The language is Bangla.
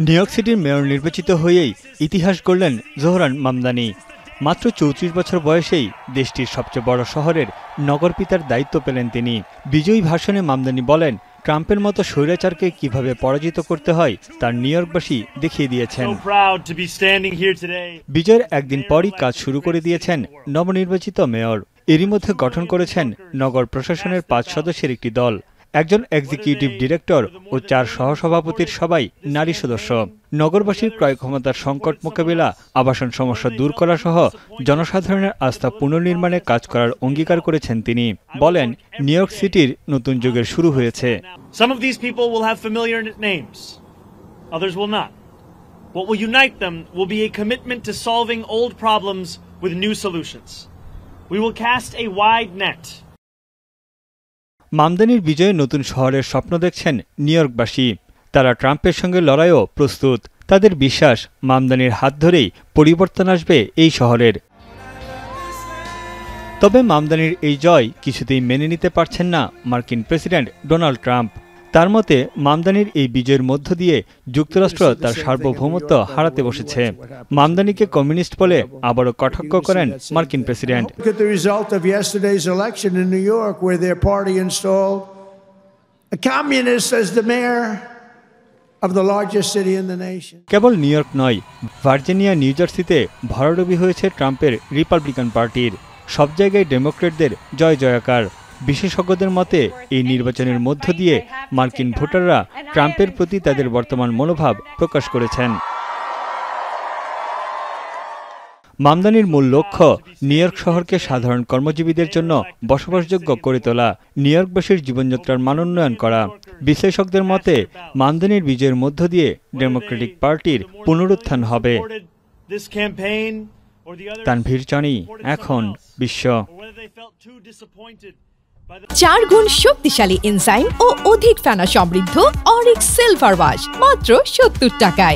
নিউ ইয়র্ক সিটির মেয়র নির্বাচিত হয়েই ইতিহাস গড়লেন জোহরান মামদানি। মাত্র ৩৪ বছর বয়সেই দেশটির সবচেয়ে বড় শহরের নগরপিতার দায়িত্ব পেলেন তিনি। বিজয়ী ভাষণে মামদানি বলেন, ট্রাম্পের মতো স্বৈরাচারকে কিভাবে পরাজিত করতে হয় তার নিউ ইয়র্কবাসী দেখিয়ে দিয়েছেন। বিজয়ের একদিন পরই কাজ শুরু করে দিয়েছেন নবনির্বাচিত মেয়র। এরই মধ্যে গঠন করেছেন নগর প্রশাসনের ৫ সদস্যের একটি দল। একজন এক্সিকিউটিভ ডিরেক্টর ও ৪ সহসভাপতির সবাই নারী সদস্য। নগরবাসীর ক্রয় ক্ষমতার সংকট মোকাবিলা, আবাসন সমস্যা দূর করা সহ জনসাধারণের আস্থা পুনর্নির্মাণে কাজ করার অঙ্গীকার করেছেন তিনি। বলেন, নিউ ইয়র্ক সিটির নতুন যুগের শুরু হয়েছে। What will unite them will be a commitment to solving old problems with new solutions. We will cast a wide net. মামদানির বিজয়ে নতুন শহরের স্বপ্ন দেখছেন নিউ ইয়র্কবাসী। তারা ট্রাম্পের সঙ্গে লড়াইও প্রস্তুত। তাদের বিশ্বাস, মামদানির হাত ধরেই পরিবর্তন আসবে এই শহরের। তবে মামদানির এই জয় কিছুতেই মেনে নিতে পারছেন না মার্কিন প্রেসিডেন্ট ডোনাল্ড ট্রাম্প। তার মতে, মামদানির এই বিজয়ের মধ্য দিয়ে যুক্তরাষ্ট্র তার সার্বভৌমত্ব হারাতে বসেছে। মামদানিকে কমিউনিস্ট বলে আবারও কটাক্ষ করেন মার্কিন প্রেসিডেন্ট। কেবল নিউ ইয়র্ক নয়, ভার্জিনিয়া, নিউ জার্সিতে ভরাডুবি হয়েছে ট্রাম্পের রিপাবলিকান পার্টির। সব জায়গায় ডেমোক্রেটদের জয় জয়কার। বিশেষজ্ঞদের মতে, এই নির্বাচনের মধ্য দিয়ে মার্কিন ভোটাররা ট্রাম্পের প্রতি তাদের বর্তমান মনোভাব প্রকাশ করেছেন। মামদানির মূল লক্ষ্য নিউ ইয়র্ক শহরকে সাধারণ কর্মজীবীদের জন্য বসবাসযোগ্য করে তোলা, নিউ ইয়র্কবাসীর জীবনযাত্রার মানোন্নয়ন করা। বিশ্লেষকদের মতে, মামদানির বিজয়ের মধ্য দিয়ে ডেমোক্রেটিক পার্টির পুনরুত্থান হবে। তানভীর জনি, এখন বিশ্ব। ৪ গুণ শক্তিশালী এনজাইম ও অধিক ফেনা সমৃদ্ধ অরিক সিলভার ওয়াশ মাত্র ৭০ টাকায়।